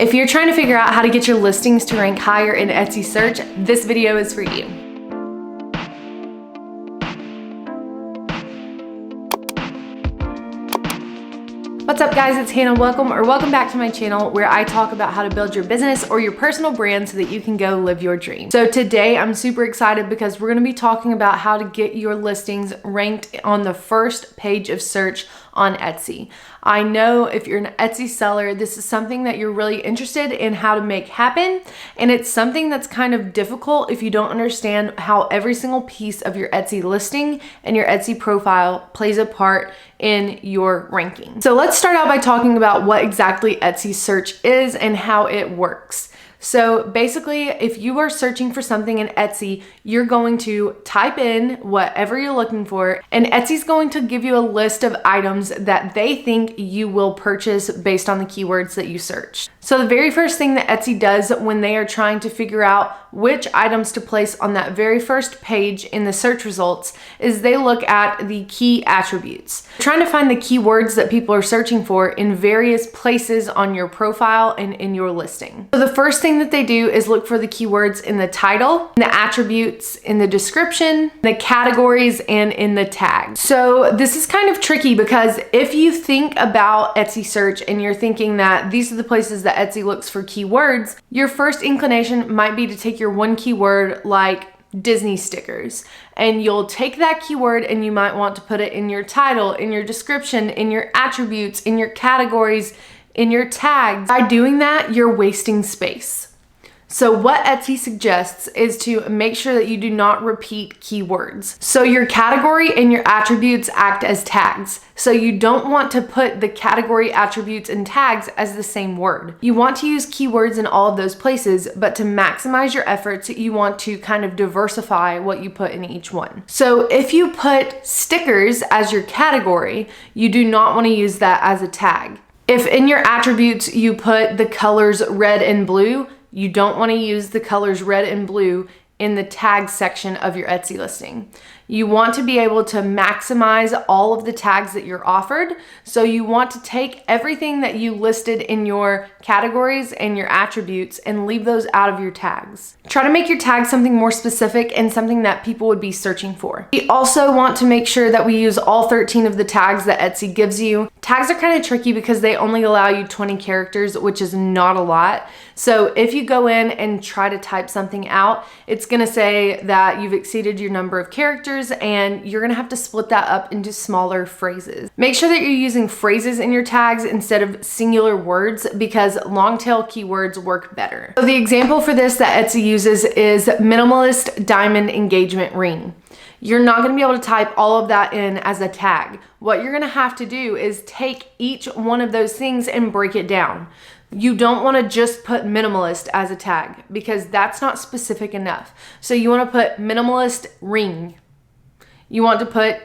If you're trying to figure out how to get your listings to rank higher in Etsy search, this video is for you. What's up guys, it's Hannah. Welcome back to my channel where I talk about how to build your business or your personal brand so that you can go live your dream. So today I'm super excited because we're gonna be talking about how to get your listings ranked on the first page of search on Etsy. I know if you're an Etsy seller, this is something that you're really interested in how to make happen. And it's something that's kind of difficult if you don't understand how every single piece of your Etsy listing and your Etsy profile plays a part in your ranking. So let's start out by talking about what exactly Etsy search is and how it works. So basically, if you are searching for something in Etsy, you're going to type in whatever you're looking for, and Etsy's going to give you a list of items that they think you will purchase based on the keywords that you search. So the very first thing that Etsy does when they are trying to figure out which items to place on that very first page in the search results is they look at the key attributes. They're trying to find the keywords that people are searching for in various places on your profile and in your listing. So the first thing that they do is look for the keywords in the title, in the attributes, in the description, the categories, and in the tags. So this is kind of tricky because if you think about Etsy search and you're thinking that these are the places that Etsy looks for keywords, your first inclination might be to take your one keyword like Disney stickers, and you'll take that keyword and you might want to put it in your title, in your description, in your attributes, in your categories, in your tags. By doing that, you're wasting space. So what Etsy suggests is to make sure that you do not repeat keywords. So your category and your attributes act as tags. So you don't want to put the category, attributes, and tags as the same word. You want to use keywords in all of those places, but to maximize your efforts, you want to kind of diversify what you put in each one. So if you put stickers as your category, you do not want to use that as a tag. If in your attributes you put the colors red and blue, you don't want to use the colors red and blue in the tag section of your Etsy listing. You want to be able to maximize all of the tags that you're offered. So you want to take everything that you listed in your categories and your attributes and leave those out of your tags. Try to make your tags something more specific and something that people would be searching for. We also want to make sure that we use all 13 of the tags that Etsy gives you. Tags are kind of tricky because they only allow you 20 characters, which is not a lot. So if you go in and try to type something out, it's gonna say that you've exceeded your number of characters and you're gonna have to split that up into smaller phrases. Make sure that you're using phrases in your tags instead of singular words because long tail keywords work better. So the example for this that Etsy uses is minimalist diamond engagement ring. You're not gonna be able to type all of that in as a tag. What you're gonna have to do is take each one of those things and break it down. You don't want to just put minimalist as a tag because that's not specific enough. So you want to put minimalist ring. You want to put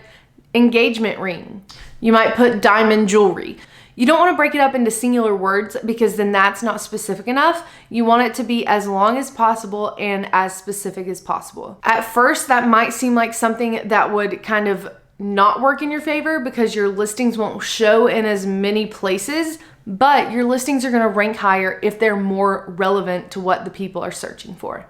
engagement ring. You might put diamond jewelry. You don't want to break it up into singular words because then that's not specific enough. You want it to be as long as possible and as specific as possible. At first, that might seem like something that would kind of not work in your favor because your listings won't show in as many places, but your listings are gonna rank higher if they're more relevant to what the people are searching for.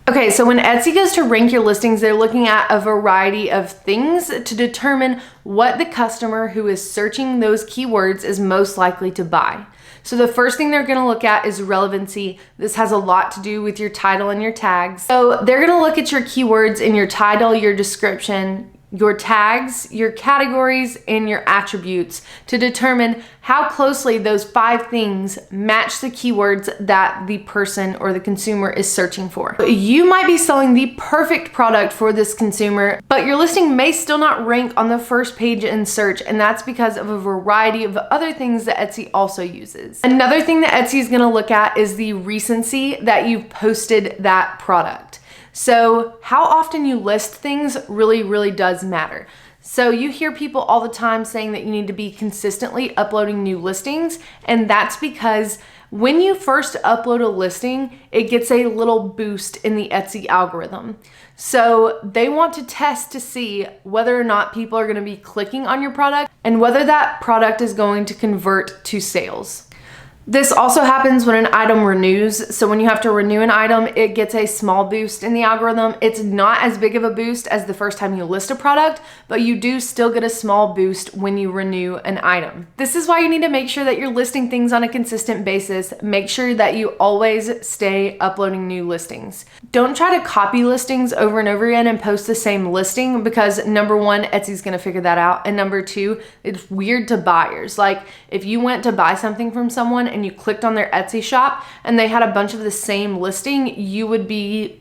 Okay, so when Etsy goes to rank your listings, they're looking at a variety of things to determine what the customer who is searching those keywords is most likely to buy. So the first thing they're gonna look at is relevancy. This has a lot to do with your title and your tags. So they're gonna look at your keywords in your title, your description, your tags, your categories, and your attributes to determine how closely those 5 things match the keywords that the person or the consumer is searching for. You might be selling the perfect product for this consumer, but your listing may still not rank on the first page in search, and that's because of a variety of other things that Etsy also uses. Another thing that Etsy is gonna look at is the recency that you've posted that product. So how often you list things really does matter. So you hear people all the time saying that you need to be consistently uploading new listings, and that's because when you first upload a listing, it gets a little boost in the Etsy algorithm. So they want to test to see whether or not people are going to be clicking on your product and whether that product is going to convert to sales. This also happens when an item renews. So when you have to renew an item, it gets a small boost in the algorithm. It's not as big of a boost as the first time you list a product, but you do still get a small boost when you renew an item. This is why you need to make sure that you're listing things on a consistent basis. Make sure that you always stay uploading new listings. Don't try to copy listings over and over again and post the same listing, because number one, Etsy's gonna figure that out. And number two, it's weird to buyers. Like if you went to buy something from someone and you clicked on their Etsy shop and they had a bunch of the same listing, you would be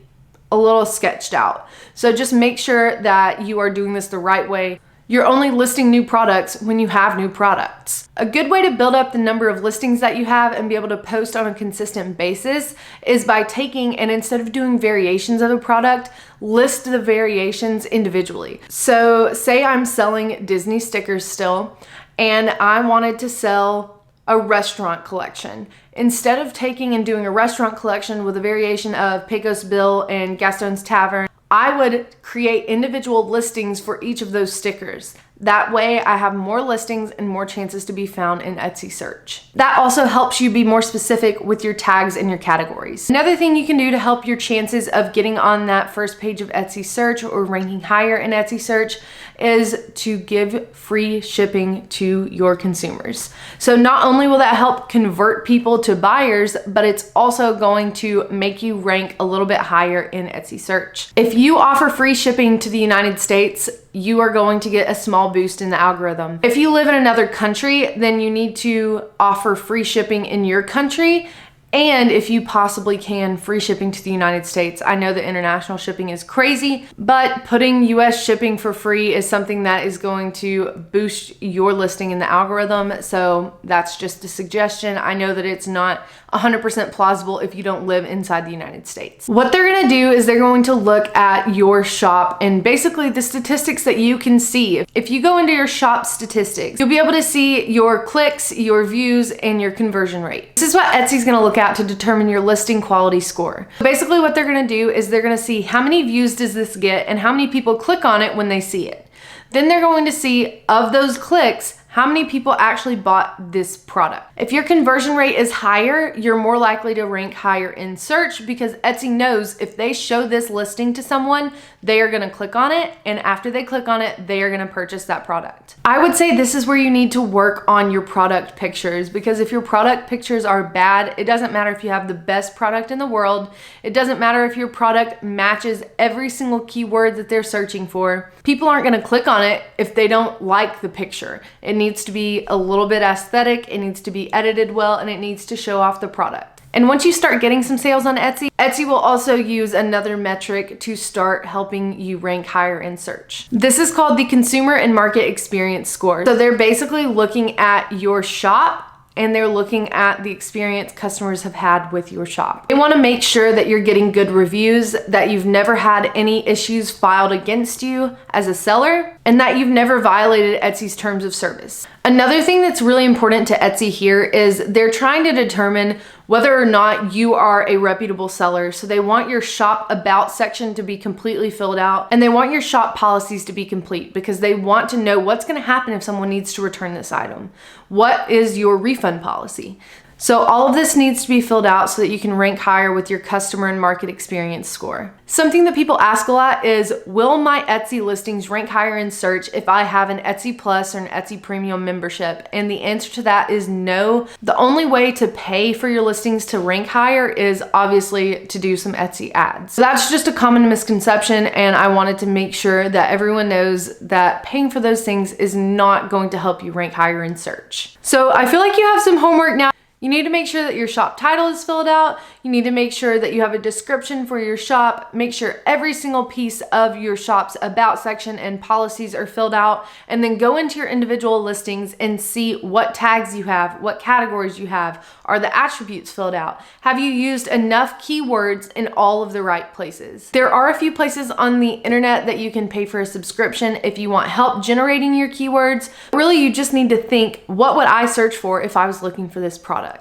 a little sketched out. So just make sure that you are doing this the right way. You're only listing new products when you have new products. A good way to build up the number of listings that you have and be able to post on a consistent basis is by taking, and instead of doing variations of a product, list the variations individually. So say I'm selling Disney stickers still, and I wanted to sell a restaurant collection. Instead of taking and doing a restaurant collection with a variation of Pecos Bill and Gaston's Tavern, I would create individual listings for each of those stickers. That way I have more listings and more chances to be found in Etsy search. That also helps you be more specific with your tags and your categories. Another thing you can do to help your chances of getting on that first page of Etsy search or ranking higher in Etsy search is to give free shipping to your consumers. So not only will that help convert people to buyers, but it's also going to make you rank a little bit higher in Etsy search. If you offer free shipping to the United States, you are going to get a small boost in the algorithm. If you live in another country, then you need to offer free shipping in your country. And if you possibly can, free shipping to the United States. I know that international shipping is crazy, but putting US shipping for free is something that is going to boost your listing in the algorithm. So that's just a suggestion. I know that it's not 100% plausible if you don't live inside the United States. What they're gonna do is they're going to look at your shop and basically the statistics that you can see. If you go into your shop statistics, you'll be able to see your clicks, your views, and your conversion rate. This is what Etsy's gonna look at to determine your listing quality score. Basically what they're gonna do is they're gonna see how many views does this get and how many people click on it when they see it. Then they're going to see, of those clicks, how many people actually bought this product. If your conversion rate is higher, you're more likely to rank higher in search, because Etsy knows if they show this listing to someone, they are gonna click on it, and after they click on it, they are gonna purchase that product. I would say this is where you need to work on your product pictures, because if your product pictures are bad, it doesn't matter if you have the best product in the world, it doesn't matter if your product matches every single keyword that they're searching for. People aren't gonna click on it if they don't like the picture. It needs to be a little bit aesthetic, it needs to be edited well, and it needs to show off the product. And once you start getting some sales on Etsy, Etsy will also use another metric to start helping you rank higher in search. This is called the Consumer and Market Experience Score. So they're basically looking at your shop and they're looking at the experience customers have had with your shop. They want to make sure that you're getting good reviews, that you've never had any issues filed against you as a seller, and that you've never violated Etsy's terms of service. Another thing that's really important to Etsy here is they're trying to determine whether or not you are a reputable seller. So they want your shop about section to be completely filled out, and they want your shop policies to be complete, because they want to know what's going to happen if someone needs to return this item. What is your refund policy? So all of this needs to be filled out so that you can rank higher with your customer and market experience score. Something that people ask a lot is, will my Etsy listings rank higher in search if I have an Etsy Plus or an Etsy Premium membership? And the answer to that is no. The only way to pay for your listings to rank higher is obviously to do some Etsy ads. So that's just a common misconception, and I wanted to make sure that everyone knows that paying for those things is not going to help you rank higher in search. So I feel like you have some homework now. You need to make sure that your shop title is filled out. You need to make sure that you have a description for your shop. Make sure every single piece of your shop's about section and policies are filled out, and then go into your individual listings and see what tags you have, what categories you have. Are the attributes filled out? Have you used enough keywords in all of the right places? There are a few places on the internet that you can pay for a subscription if you want help generating your keywords. Really, you just need to think, what would I search for if I was looking for this product?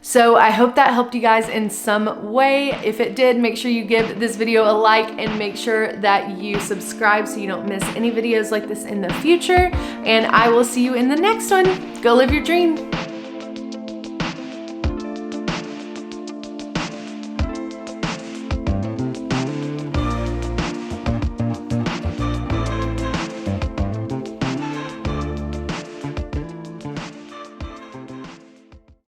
So I hope that helped you guys in some way. If it did, make sure you give this video a like and make sure that you subscribe so you don't miss any videos like this in the future. And I will see you in the next one. Go live your dream.